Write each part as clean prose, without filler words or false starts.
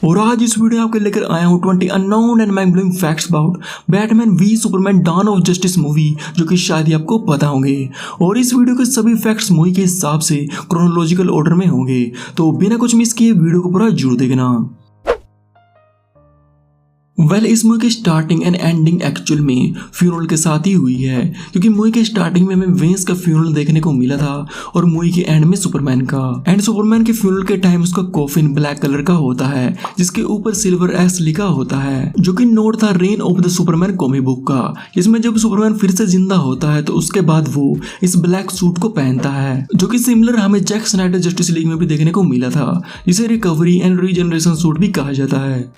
और आज इस वीडियो आपके लेकर आया हूँ 20 unknown and mind blowing facts about Batman v Superman Dawn of Justice movie, जो कि शायद ही आपको पता होंगे। और इस वीडियो के सभी फैक्ट्स मूवी के हिसाब से क्रोनोलॉजिकल ऑर्डर में होंगे, तो बिना कुछ मिस किए वीडियो को पूरा जरूर देखना। इस मूवी की स्टार्टिंग एंड एंडिंग एक्चुअल में फ्यूनरल के साथ ही हुई है, क्योंकि मूवी के स्टार्टिंग में हमें वेंस का फ्यूनरल देखने को मिला था और मूवी के एंड में सुपरमैन का। एंड सुपरमैन के फ्यूनरल के टाइम उसका कॉफिन ब्लैक कलर का होता है, जिसके ऊपर सिल्वर एस लिखा होता है, जो कि नोट था rain of the Superman comic book का। इसमें जब सुपरमैन फिर से जिंदा होता है तो उसके बाद वो इस ब्लैक सूट को पहनता है, जो कि सिमिलर हमें जैक स्नाइडर जस्टिस लीग में भी देखने को मिला था, जिसे रिकवरी एंड रीजनरेशन सूट भी कहा जाता है।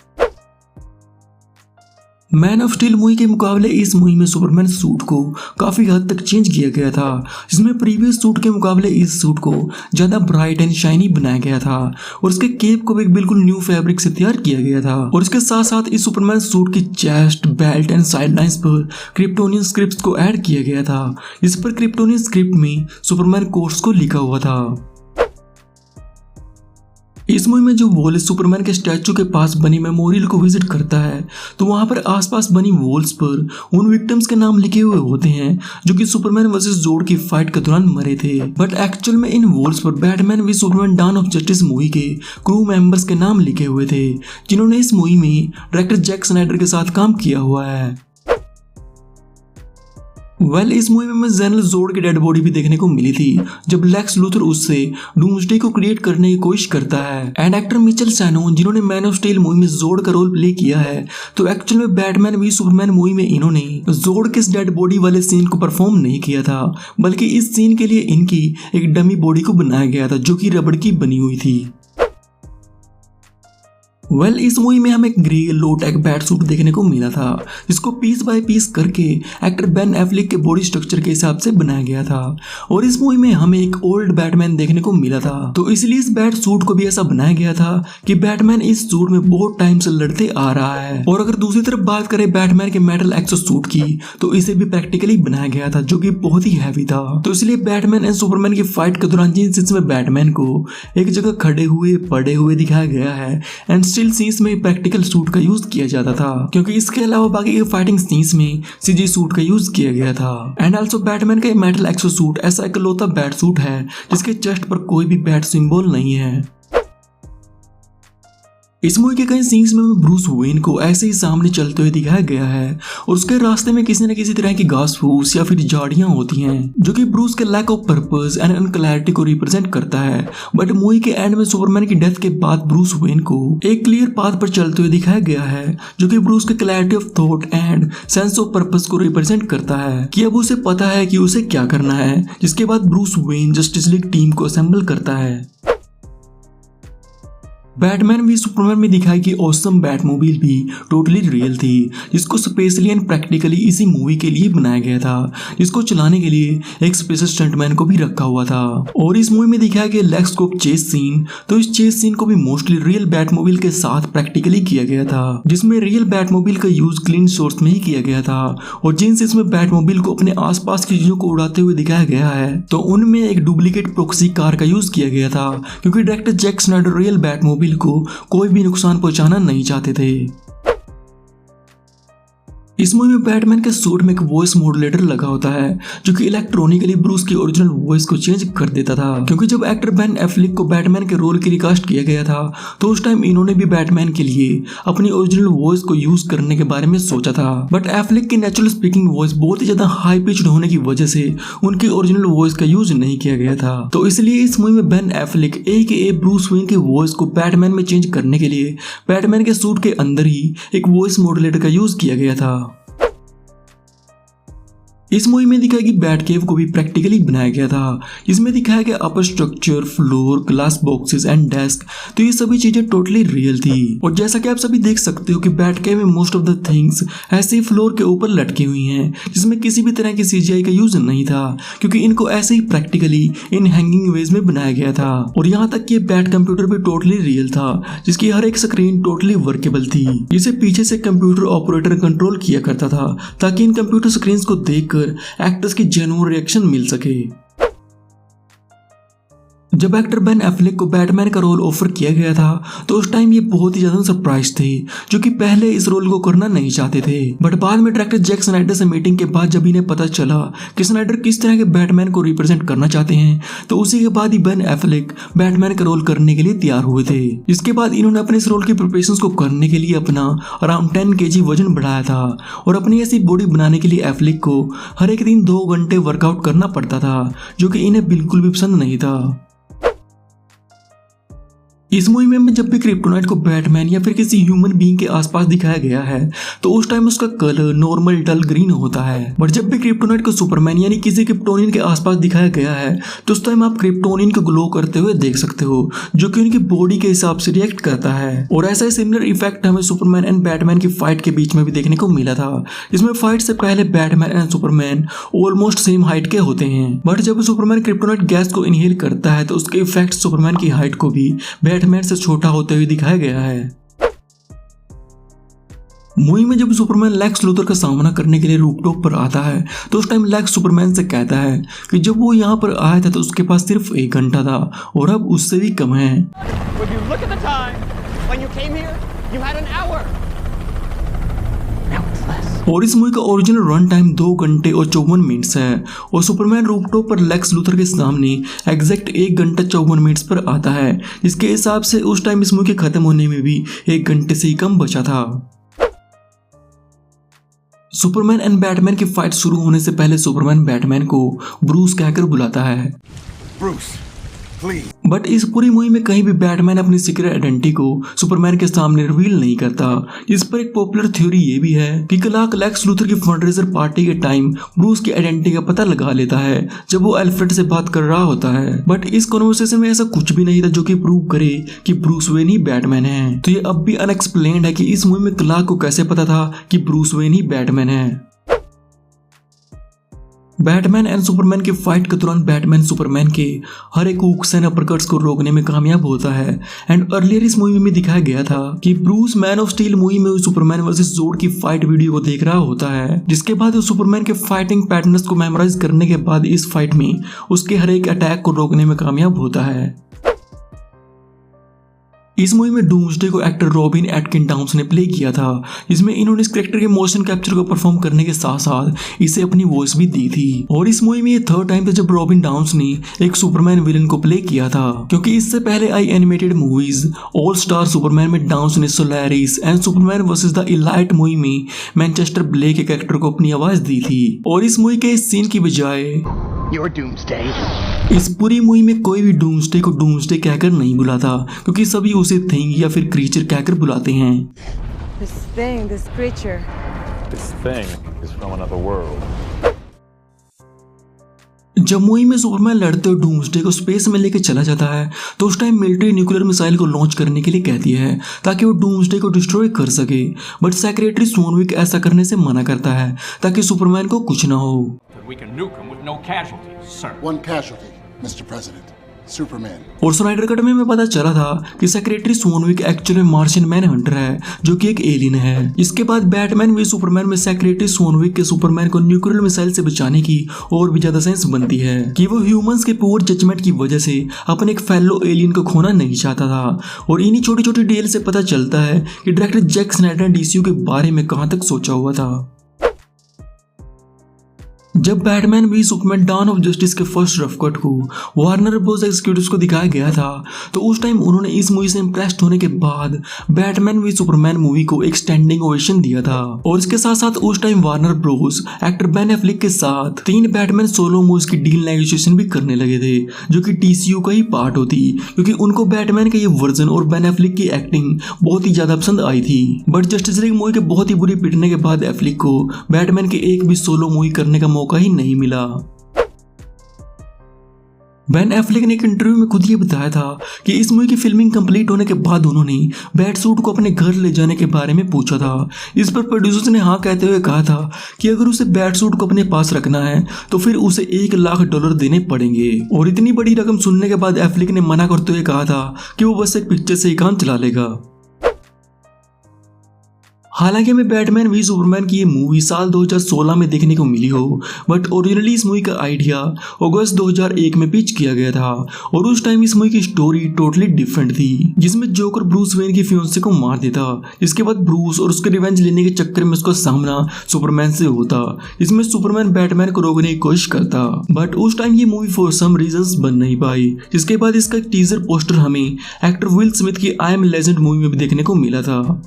मैन ऑफ स्टील मूवी के मुकाबले इस मूवी में सुपरमैन सूट को काफी हद तक चेंज किया गया था, जिसमें प्रीवियस सूट के मुकाबले इस सूट को ज्यादा ब्राइट एंड शाइनी बनाया गया था और इसके केप को भी बिल्कुल न्यू फैब्रिक से तैयार किया गया था। और इसके साथ साथ इस सुपरमैन सूट की chest, belt and side lines पर क्रिप्टोनियन स्क्रिप्ट को ऐड किया गया था। इस पर क्रिप्टोनियन स्क्रिप्ट में सुपरमैन कोर्स को लिखा हुआ था। इस मूवी में जो वॉल सुपरमैन के स्टैचू के पास बनी मेमोरियल को विजिट करता है, तो वहां पर आसपास बनी वॉल्स पर उन विक्टिम्स के नाम लिखे हुए होते हैं जो कि सुपरमैन वर्सेस जोड की फाइट के दौरान मरे थे। बट एक्चुअल में इन वॉल्स पर Batman v Superman Dawn of Justice movie के क्रू मेंबर्स के नाम लिखे हुए थे, जिन्होंने इस मूवी में डायरेक्टर जैक स्नाइडर के साथ काम किया हुआ है। इस मूवी में हमें जनरल जोड की डेड बॉडी भी देखने को मिली थी, जब लेक्स लूथर उससे डूम्सडे को क्रिएट करने की कोशिश करता है। एंड एक्टर मिचेल सैनोन, जिन्होंने मैन ऑफ स्टील मूवी में जोड का रोल प्ले किया है, तो एक्चुअल में बैटमैन वी सुपरमैन मूवी में इन्होंने जोड के डेड बॉडी वाले सीन को परफॉर्म नहीं किया था, बल्कि इस सीन के लिए इनकी एक डमी बॉडी को बनाया गया था, जो कि रबड़ की बनी हुई थी। इस मूवी में हमें ग्रे लो टेक बैट सूट देखने को मिला था, जिसको पीस बाय पीस करके एक्टर बेन एफ्लेक के बॉडी स्ट्रक्चर के हिसाब से बनाया गया था। और इस मूवी में हमें एक ओल्ड बैटमैन देखने को मिला था, तो इसलिए इस बैट सूट को भी ऐसा बनाया गया था कि बैटमैन इस सूट में बहुत टाइम से लड़ते आ रहा है। और अगर दूसरी तरफ बात करें बैटमैन के मेटल एक्सो सूट की, तो इसे भी प्रैक्टिकली बनाया गया था, जो कि बहुत ही हैवी था। तो इसलिए बैटमैन एंड सुपरमैन की फाइट के दौरान जिन सीन्स में बैटमैन को एक जगह खड़े हुए पड़े हुए दिखाया गया है, एंड स्टिल सीन्स में प्रैक्टिकल सूट का यूज किया जाता था, क्योंकि इसके अलावा बाकी के फाइटिंग सीन्स में सीजी सूट का यूज किया गया था। एंड आल्सो बैटमैन का मेटल एक्सो सूट ऐसा इकलौता बैट सूट है जिसके चेस्ट पर कोई भी बैट सिंबल नहीं है। इस मूवी के कई सीन्स में ब्रूस वेन को ऐसे ही सामने चलते हुए दिखाया गया है और उसके रास्ते में किसी न किसी तरह की घास फूस या फिर झाड़ियां होती हैं, जो कि ब्रूस के lack of purpose and unclarity को रिप्रेजेंट करता है। बट मूवी के एंड में सुपरमैन की डेथ के बाद ब्रूस वेन को एक क्लियर पाथ पर चलते हुए दिखाया गया है, जो कि ब्रूस के clarity of thought and sense of purpose को रिप्रेजेंट करता है कि अब उसे पता है कि उसे क्या करना है। जिसके बाद Bruce Wayne justice league team को असेंबल करता है। बैटमैन वी सुपरमैन में दिखाई गई ऑसम बैटमोबाइल भी टोटली रियल थी, जिसको स्पेशली एंड प्रैक्टिकली इसी मूवी के लिए बनाया गया था, जिसको चलाने के लिए एक स्पेशल स्टंटमैन को भी रखा हुआ था। और इस मूवी में दिखाया गया लेक्स को चेस सीन, तो इस चेस सीन को भी मोस्टली रियल बैटमोबाइल के साथ प्रैक्टिकली किया गया था, जिसमें रियल बैटमोबाइल का यूज क्लीन सोर्स में ही किया गया था। और जिन सीन्स में बैटमोबाइल को अपने आसपास की चीजों को उड़ाते हुए दिखाया गया है, तो उनमें एक डुप्लीकेट प्रॉक्सी कार का यूज किया गया था, क्योंकि director Jack Snyder real Batmobile को कोई भी नुकसान पहुंचाना नहीं चाहते थे। इस मूवी में बैटमैन के सूट में एक वॉइस मॉड्यूलेटर लगा होता है, जो कि इलेक्ट्रॉनिकली ब्रूस की ओरिजिनल वॉइस को चेंज कर देता था, क्योंकि जब एक्टर बेन एफ्लेक को बैटमैन के रोल के लिए कास्ट किया गया था, तो उस टाइम इन्होंने भी बैटमैन के लिए अपनी ओरिजिनल वॉइस को यूज करने के बारे में सोचा था। बट एफ्लेक की नेचुरल स्पीकिंग वॉइस बहुत ही ज्यादा हाई पिच्ड होने की वजह से उनकी ओरिजिनल वॉइस का यूज नहीं किया गया था, तो इसलिए इस मूवी में Ben Affleck AKA Bruce Wayne की वॉइस को बैटमैन में चेंज करने के लिए बैटमैन के सूट के अंदर ही एक वॉइस मॉड्यूलेटर का यूज किया गया था। इस मूवी में दिखाया गया बैट केव को भी प्रैक्टिकली बनाया गया था, जिसमें दिखाया गया upper structure, floor, glass boxes and desk, तो ये सभी चीजें टोटली रियल थी। और जैसा कि आप सभी देख सकते हो कि बैट केव में मोस्ट ऑफ द थिंग्स ऐसे ही फ्लोर के ऊपर लटकी हुई हैं, जिसमें किसी भी तरह की CGI का यूज नहीं था, क्योंकि इनको ऐसे ही प्रैक्टिकली इन हैंगिंग वेज में बनाया गया था। और यहाँ तक कि बैट कंप्यूटर भी टोटली रियल था, जिसकी हर एक स्क्रीन टोटली वर्केबल थी, जिसे पीछे से कंप्यूटर ऑपरेटर कंट्रोल किया करता था, ताकि इन कंप्यूटर स्क्रीन को देखकर एक्टर्स की जेन्युइन रिएक्शन मिल सके। जब एक्टर बेन एफ्लेक को बैटमैन का रोल ऑफर किया गया था तो उस टाइम ये बहुत ही ज्यादा सरप्राइज थे, जो कि पहले इस रोल को करना नहीं चाहते थे। बट बाद में डायरेक्टर जैक स्नाइडर से मीटिंग के बाद जब इन्हें पता चला कि स्नाइडर किस तरह के बैटमैन को रिप्रेजेंट करना चाहते हैं, तो उसी के बाद ही बेन एफ्लेक बैटमैन का रोल करने के लिए तैयार हुए थे। इसके बाद इन्होंने अपने इस रोल की प्रिपरेशंस को करने के लिए अपना अराउंड 10 kg वजन बढ़ाया था और अपनी ऐसी बॉडी बनाने के लिए एफ्लेक को हर एक दिन 2 घंटे वर्कआउट करना पड़ता था, जो कि इन्हें बिल्कुल भी पसंद नहीं था। इस मूवी में जब भी क्रिप्टोनाइट को बैटमैन या फिर किसी ह्यूमन बीइंग के आसपास दिखाया गया है तो उस टाइम उसका कलर नॉर्मल डल ग्रीन होता है। बट जब भी क्रिप्टोनाइट को सुपरमैन यानी किसी क्रिप्टोनियन के आसपास दिखाया गया है तो उस टाइम आप क्रिप्टोनियन को ग्लो करते हुए देख सकते हो, जो कि उनकी बॉडी के हिसाब से रिएक्ट करता है। और ऐसा ही सिमिलर इफेक्ट हमें सुपरमैन एंड बैटमैन की फाइट के बीच में भी देखने को मिला था। इसमें फाइट से पहले Batman and Superman almost same height के होते हैं, बट जब सुपरमैन क्रिप्टोनाइट गैस को इनहेल करता है तो उसके इफेक्ट सुपरमैन की हाइट को भी बैटमैन से छोटा होते हुए दिखाया गया है। मूवी में जब सुपरमैन लेक्स लूथर का सामना करने के लिए रूफटॉप पर आता है तो उस टाइम लेक्स सुपरमैन से कहता है कि जब वो यहाँ पर आया था तो उसके पास सिर्फ 1 घंटा था और अब उससे भी कम है। और इस मूवी का ओरिजिनल रन टाइम 2 घंटे और 54 मिनट्स है और सुपरमैन रूफटॉप पर लेक्स लूथर के सामने एग्जैक्ट 1 घंटा 54 मिनट्स पर आता है। इसके हिसाब से उस टाइम इस मूवी के खत्म होने में भी 1 घंटे से ही कम बचा था। सुपरमैन एंड बैटमैन की फाइट शुरू होने से पहले सुपरमैन बैटमैन को ब्रूस कहकर बुलाता है। ब्रूस, बट इस पूरी मूवी में कहीं भी बैटमैन अपनी सीक्रेट आइडेंटिटी को सुपरमैन के सामने रिवील नहीं करता। इस पर एक पॉपुलर थ्योरी ये भी है कि क्लार्क लेक्स लूथर की फंडरेजर पार्टी के टाइम ब्रूस की आइडेंटिटी का पता लगा लेता है जब वो एल्फ्रेड से बात कर रहा होता है। बट इस कॉन्वर्सेशन में ऐसा कुछ भी नहीं था जो कि प्रूव करे कि ब्रूस वेन ही बैटमैन है। तो ये अब भी अनएक्सप्लेन्ड है कि इस मूवी में क्लार्क को कैसे पता था कि ब्रूस वेन ही बैटमैन है। बैटमैन एंड सुपरमैन की फाइट के दौरान बैटमैन सुपरमैन के हर एक हुक्स एंड अपरकट्स को रोकने में कामयाब होता है। एंड अर्लियर इस मूवी में दिखाया गया था कि Bruce man of steel movie में सुपरमैन वर्सेस जोड की फाइट वीडियो को देख रहा होता है, जिसके बाद वो सुपरमैन के फाइटिंग पैटर्न्स को मेमोराइज करने के बाद इस फाइट में उसके हर एक अटैक को रोकने में कामयाब होता है। इस मूवी में डूम्सडे को एक्टर रॉबिन एटकिन डाउन्स ने प्ले किया था, जिसमें इन्होंने इस कैरेक्टर के मोशन कैप्चर को परफॉर्म करने के साथ साथ इसे अपनी वॉइस भी दी थी। और इस मूवी में ये 3rd टाइम था जब रॉबिन डाउन्स ने एक सुपरमैन विलन को प्ले किया था, क्योंकि इससे पहले आई animated movies All Star Superman में डाउन्स ने Solaris and Superman versus the Elite movie में मैनचेस्टर ब्ले के कैरेक्टर को अपनी आवाज दी थी। और इस मूवी के इस सीन की बजाय इस पूरी मूवी में कोई भी डूम्सडे को डूम्सडे कहकर नहीं बुलाता, क्योंकि सभी उसे थिंग या फिर क्रीचर कहकर बुलाते हैं। This thing is from another world. जब मूवी में सुपरमैन लड़ते हुए डूम्सडे को स्पेस में लेकर चला जाता है तो उस टाइम मिलिट्री न्यूक्लियर मिसाइल को लॉन्च करने के लिए कहती है ताकि वो डूम्सडे को डिस्ट्रॉय कर सके। बट सेक्रेटरी स्वॉनविक ऐसा करने से मना करता है ताकि सुपरमैन को कुछ ना हो। We can nuke him with no casualties, sir. One casualty, Mr. President. Superman. और स्नाइडर कट में पता चला था कि secretary Swanwick actually Martian Manhunter है, जो कि एक एलियन है। इसके बाद बैटमैन वी सुपरमैन में सेक्रेटरी स्वॉनविक के सुपरमैन को न्यूक्लियर मिसाइल से बचाने की और भी ज्यादा सेंस बनती है कि वो ह्यूमंस के पुअर जजमेंट की वजह से अपने एक फेलो एलियन को खोना नहीं चाहता था। और इन्हीं छोटी छोटी डिटेल से पता चलता है कि डायरेक्टर जैक स्नाइडर ने डीसीयू के बारे में कहां तक सोचा हुआ था। जब Batman v Superman Dawn of Justice के फर्स्ट रफ कट को वार्नर ब्रोस एग्जीक्यूटिव्स को दिखाया गया था तो उस टाइम उन्होंने इस मूवी से इंप्रेस्ड होने के बाद बैटमैन वी सुपरमैन मूवी को एक स्टैंडिंग ओवेशन दिया था। और इसके साथ साथ उस time Warner Bros actor Ben Affleck के साथ 3 बैटमैन सोलो मूवीज की डील नेगोशिएशन भी करने लगे थे, जो कि टीसीयू का ही पार्ट होती, क्योंकि उनको बैटमैन का ये वर्जन और बेन एफ्लेक की एक्टिंग बहुत ही ज्यादा पसंद आई थी। बट जस्टिस लीग मूवी के बहुत ही बुरी पिटने के बाद एफ्लेक को बैटमैन के एक भी सोलो मूवी करने का मौका ही नहीं मिला। बेन एफ्लेक ने एक इंटरव्यू में खुद ये बताया था कि इस मूवी की फिल्मिंग कंप्लीट होने के बाद उन्होंने बैट सूट को अपने घर ले जाने के बारे में पूछा था। इस पर प्रोड्यूसर्स ने हाँ कहते हुए कहा था कि अगर उसे बैट सूट को अपने पास रखना है तो फिर उसे $1 लाख देने पड़ेंगे। और इतनी बड़ी रकम सुनने के बाद एफ्लेक ने मना करते हुए कहा था कि वो बस एक पिक्चर से ही काम चला लेगा। हालांकि हमें बैटमैन वी सुपरमैन की ये मूवी साल 2016 में देखने को मिली हो, बट ओरिजिनली इस मूवी का आइडिया अगस्त 2001 में पिच किया गया था और उस टाइम इस मूवी की स्टोरी टोटली डिफरेंट थी, जिसमें जोकर ब्रूस वेन की फियांसे को मार देता। इसके बाद ब्रूस और उसके रिवेंज लेने के चक्कर में उसका सामना सुपरमैन से होता। इसमें सुपरमैन बैटमैन को रोकने की कोशिश करता, बट उस टाइम ये मूवी फॉर सम रीजंस बन नहीं पाई। जिसके बाद इसका टीजर पोस्टर हमें एक्टर विल स्मिथ की आई एम लेजेंड मूवी में भी देखने को मिला था।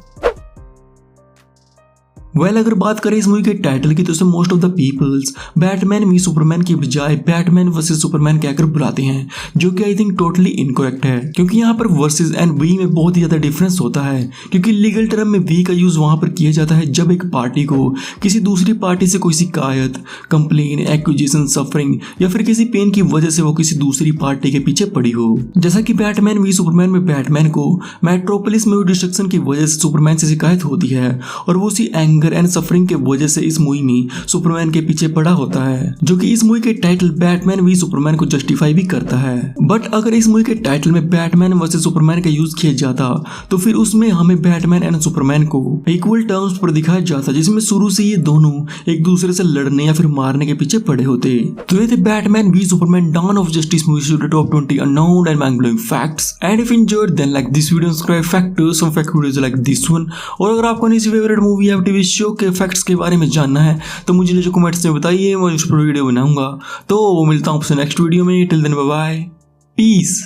अगर बात करें इस मूवी के टाइटल की तो most of the peoples Batman v Superman की बजाय बैटमैन वर्सेस सुपरमैन कहकर बुलाते हैं, जो कि आई थिंक टोटली इनकरेक्ट है, क्योंकि यहाँ पर वर्सेस एंड वी में बहुत ही ज्यादा डिफरेंस होता है। क्योंकि लीगल टर्म में वी का यूज वहां पर किया जाता है जब एक पार्टी को किसी दूसरी पार्टी से कोई शिकायत, कंप्लेन, एक्यूजेशन, सफरिंग या फिर किसी पेन की वजह से वो किसी दूसरी पार्टी के पीछे पड़ी हो। जैसा कि बैटमैन वी सुपरमैन में बैटमैन को मेट्रोपोलिस में डिस्ट्रक्शन की वजह से सुपरमैन से शिकायत होती है और वो उसी एंगर एंड सफरिंग के वजह से इस मूवी में सुपरमैन के पीछे पड़ा होता है, जो कि इस मूवी के टाइटल बैटमैन वी सुपरमैन को जस्टिफाई भी करता है। बट अगर इस मूवी के टाइटल में बैटमैन वर्सेस सुपरमैन का यूज किया जाता तो फिर उसमें हमें बैटमैन एंड सुपरमैन को इक्वल टर्म्स पर दिखाया जाता, जिसमें शुरू से ये दोनों एक दूसरे से लड़ने या फिर मारने के पीछे पड़े होते। तो ये थे Batman v Superman Dawn of Justice movie top 20 unknown and mind blowing facts. And if enjoyed then like this video, subscribe factors of fact videos like this one. और अगर आपको अपनी फेवरेट मूवी या टीवी शो के facts के बारे में जानना है तो मुझे नीचे कमेंट्स में बताइए, मैं उस पर वीडियो बनाऊंगा। तो मिलता हूं आपसे नेक्स्ट वीडियो में। Till then bye bye, piece.